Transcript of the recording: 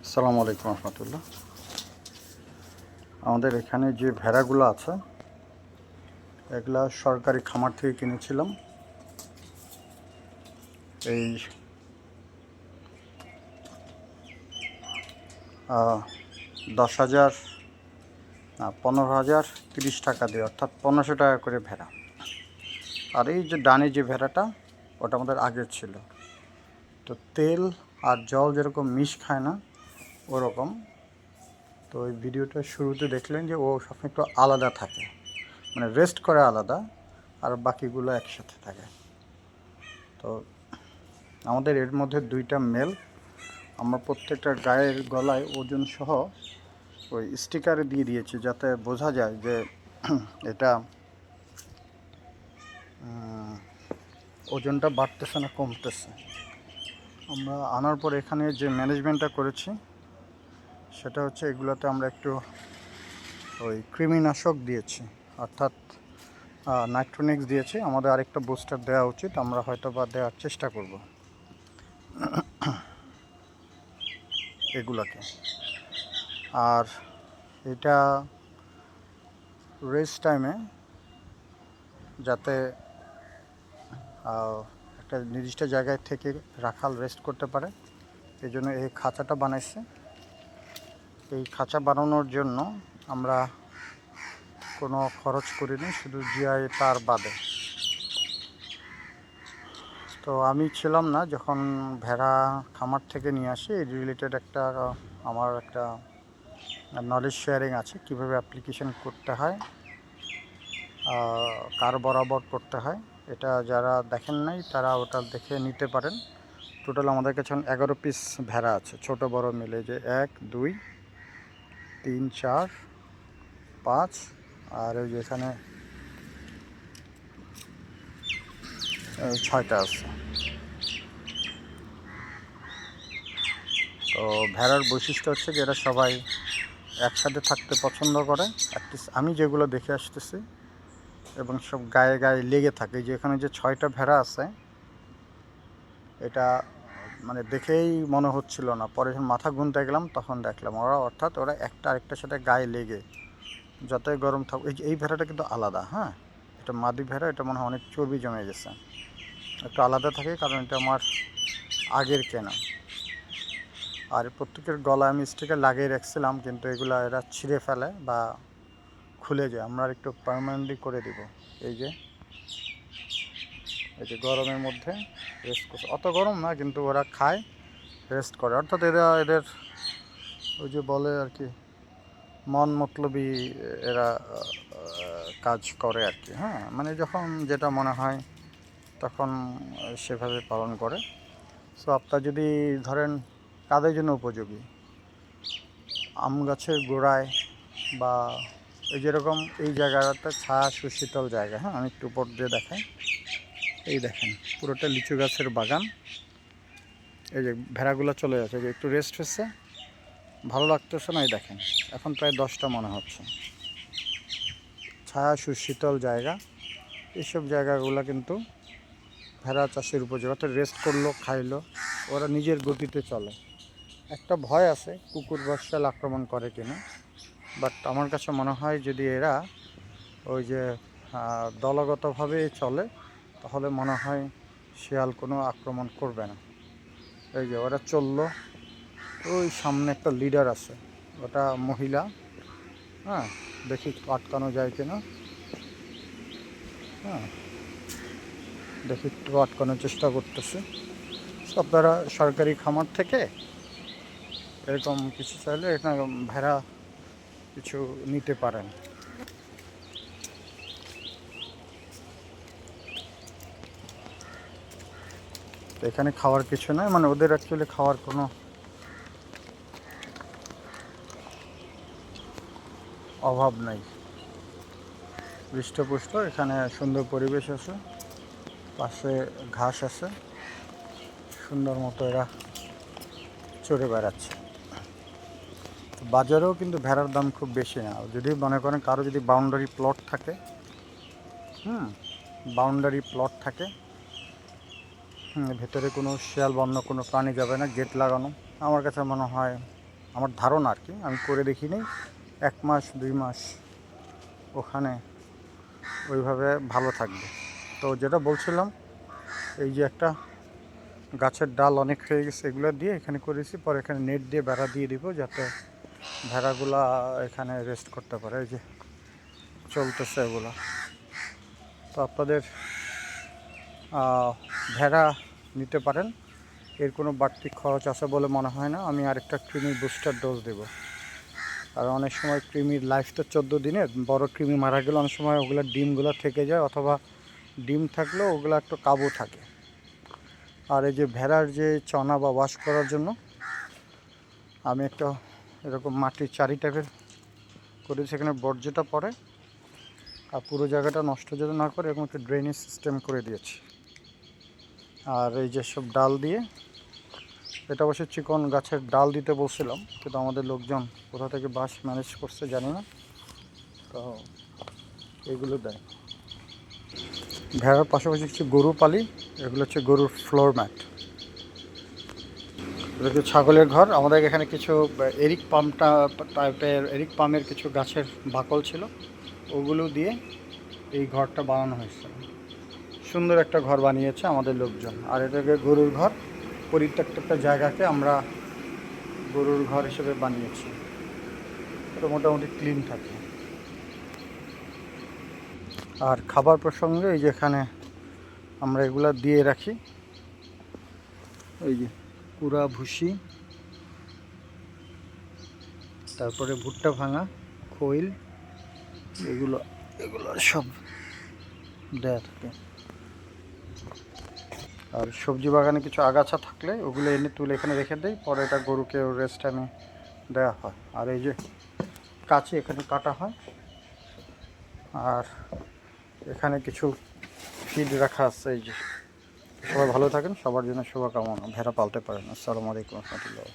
আসসালামু আলাইকুম রহমতুল্লাহ। আমাদের এখানে যে ভেড়াগুলো আছে এগুলা সরকারি খামার থেকে কিনেছিলাম। এই 10,000 না 15,000 30 টাকা দিয়ে, অর্থাৎ 1500 টাকা করে ভেড়া। আর এই যে ডানে যে ভেড়াটা ওটা আমাদের আগের ছিল। তো তেল আর জল যেরকম মিশ খায় না ওরকম। তো এই ভিডিওটা শুরুতে দেখলেন যে ও সবসময় একটু আলাদা থাকে, মানে রেস্ট করে আলাদা, আর বাকিগুলো একসাথে থাকে। তো আমাদের এর মধ্যে 2টা মেল। আমরা প্রত্যেকটা গায়ের গলায় ওজন সহ ওই স্টিকারে দিয়ে দিয়েছি, যাতে বোঝা যায় যে এটা ওজনটা বাড়তেছে না কমতেছে। আমরা আনার পর এখানে যে ম্যানেজমেন্টটা করেছি সেটা হচ্ছে এগুলোতে আমরা একটু ওই কৃমিনাশক দিয়েছি, অর্থাৎ নাইট্রোনিক্স দিয়েছি। আমাদের আরেকটা বুস্টার দেওয়া উচিত, আমরা হয়তো বা দেওয়ার চেষ্টা করব এগুলোকে। আর এটা রেস্ট টাইমে যাতে একটা নির্দিষ্ট জায়গায় থেকে রাখাল রেস্ট করতে পারে, এই জন্য এই খাঁচাটা বানাইছে। এই খাঁচা বানানোর জন্য আমরা কোনো খরচ করিনি, শুধু জিআই তার বাদে। তো আমি ছিলাম না যখন ভেড়া খামার থেকে নিয়ে আসি। এই রিলেটেড আমার একটা নলেজ শেয়ারিং আছে, কীভাবে অ্যাপ্লিকেশন করতে হয়, কার বরাবর করতে হয়। এটা যারা দেখেন নাই তারা ওটা দেখে নিতে পারেন। টোটাল আমাদের কাছে 11 পিস ভেড়া আছে, ছোট বড় মিলে, যে 1 2 3 4 5, আর ওই যে এখানে 6টা আছে। তো ভেড়ার বৈশিষ্ট্য হচ্ছে যে এরা সবাই একসাথে থাকতে পছন্দ করে। আমি যেগুলো দেখে আসতেছি, এবং সব গায়ে গায়ে লেগে থাকে। যে এখানে যে 6টা ভেড়া আছে, এটা মানে দেখেই মনে হচ্ছিল না, পরে যখন মাথা গুনতে গেলাম তখন দেখলাম ওরা একটা আরেকটার সাথে গায়ে লেগে, যতই গরম থাক। এই ভেড়াটা কিন্তু আলাদা, হ্যাঁ, এটা মাদি ভেড়া। এটা মনে হয় অনেক চর্বি জমে গেছে, একটু আলাদা থাকে, কারণ এটা আমার আগের কেনা। আর প্রত্যেকের গলায় আমি স্টিকার লাগিয়ে রাখছিলাম, কিন্তু এরা ছিঁড়ে ফেলে বা খুলে যায়। আমরা একটু পার্মানেন্টলি করে দিব। এই যে গরমের মধ্যে রেস্ট করছে, অত গরম না, কিন্তু ওরা খায়, রেস্ট করে। অর্থাৎ এদের ওই যে বলে আর কি, মন মতলবই এরা কাজ করে আর কি, হ্যাঁ, মানে যখন যেটা মনে হয় তখন সেভাবে পালন করে। সো আপনার যদি ধরেন কাদের জন্য উপযোগী, আম গাছের গোড়ায় বা এই যেরকম এই জায়গাটা ছায়া সুশীতল জায়গা, হ্যাঁ, আমি একটু উপর দিয়ে দেখাই। এই দেখেন পুরোটা লিচু গাছের বাগান। এই যে ভেড়াগুলো চলে যাচ্ছে, যে একটু রেস্ট হচ্ছে, ভালো লাগতেছে না। এই দেখেন এখন প্রায় 10টা মনে হচ্ছে। ছায়া সুশীতল জায়গা, এইসব জায়গাগুলো কিন্তু ভেড়া চাষের উপযোগী। অর্থাৎ রেস্ট করলো, খাইলো, ওরা নিজের গতিতে চলে। একটা ভয় আছে কুকুর বা শিয়াল আক্রমণ করে কিনা, বাট আমার কাছে মনে হয় যদি এরা ওই যে দলগতভাবে চলে, তাহলে মনে হয় শিয়াল কোনো আক্রমণ করবে না। এই যে ওরা চললো, ওই সামনে একটা লিডার আছে, ওটা মহিলা, হ্যাঁ, দেখি আটকানো যায় কিনা। হ্যাঁ, দেখি একটু আটকানোর চেষ্টা করতেছে। আপনারা সরকারি খামার থেকে এরকম কিছু চাইলে এখানে ভেড়া কিছু নিতে পারেন। এখানে খাওয়ার কিছু নয়, মানে ওদের অ্যাকচুয়ালি খাওয়ার কোনো অভাব নাই, হৃষ্টপুষ্ট। এখানে সুন্দর পরিবেশ আছে, পাশে ঘাস আছে, সুন্দর মতো এরা চড়ে বেড়াচ্ছে। বাজারেও কিন্তু ভেড়ার দাম খুব বেশি না। যদি মনে করেন কারো যদি বাউন্ডারি প্লট থাকে, বাউন্ডারি প্লট থাকে, ভেতরে কোনো শিয়াল বা অন্য কোনো প্রাণী যাবে না, গেট লাগানো, আমার কাছে মনে হয় আমার ধারণা আর কি, আমি করে দেখিনি। 1 মাস 2 মাস ওখানে ওইভাবে ভালো থাকবে। তো যেটা বলছিলাম, এই যে একটা গাছের ডাল অনেক হয়ে গেছে, এগুলো দিয়ে এখানে করেছি, পরে এখানে নেট দিয়ে বেড়া দিয়ে দিব যাতে ভেড়াগুলা এখানে রেস্ট করতে পারে। এই যে চলতেছে এগুলো। তো আপনাদের ভেড়া নিতে পারেন, এর কোনো বাড়তি খরচ আছে বলে মনে হয় না। আমি আরেকটা কৃমির বুস্টার ডোজ দেব, আর অনেক সময় কৃমির লাইফ তো 14 দিনের, বড় কৃমি মারা গেলে অনেক সময় ওগুলোর ডিমগুলো থেকে যায়, অথবা ডিম থাকলেও ওগুলো একটু কাবু থাকে। আর এই যে ভেড়ার যে চনা বা ওয়াশ করার জন্য আমি একটা এরকম মাটির চারি টাইপের করেছি, সেখানে বর্জ্যটা পড়ে আর পুরো জায়গাটা নষ্ট যাতে না করে এরকম একটা ড্রেনেজ সিস্টেম করে দিয়েছি। আর এই যে সব ডাল দিয়ে, এটা অবশ্যই চিকন গাছের ডাল দিতে বলছিলাম, কিন্তু আমাদের লোকজন কোথা থেকে বাঁশ ম্যানেজ করছে জানি না, তো এগুলো দেয়। ভেড়ার পাশাপাশি কিছু গরু পালি, এগুলো হচ্ছে গরুর ফ্লোর ম্যাট। এটা হচ্ছে ছাগলের ঘর। আমাদের এখানে কিছু এরিক পামটা টাইপের এরিক পামের কিছু গাছের বাকল ছিল, ওগুলো দিয়ে এই ঘরটা বানানো হয়েছে। সুন্দর একটা ঘর বানিয়েছে আমাদের লোকজন। আর এটাকে গরুর ঘর, পরিত্যক্ত একটা জায়গাকে আমরা গরুর ঘর হিসেবে বানিয়েছি। এটা মোটামুটি ক্লিন থাকে। আর খাবার প্রসঙ্গে এই যে এখানে আমরা এগুলা দিয়ে রাখি, এই যে কুড়া ভুসি, তারপরে ভুট্টা ভাঙা, খৈল, এগুলো এগুলো সব দেয়া থাকে। আর সবজি বাগানে কিছু আগাছা থাকলে ওগুলো এনে তুলে এখানে রেখে দেয়, পরে এটা গরুকে রেস্ট টাইমে দেওয়া হয়। আর এই যে কাঁচি এখানে কাটা হয়, আর এখানে কিছু ফিড রাখা আছে। এই যে সবাই ভালো থাকেন, সবার জন্য শুভকামনা। ভেড়া পালতে পারেন। আসসালামু আলাইকুম রহমতুল্লাহ।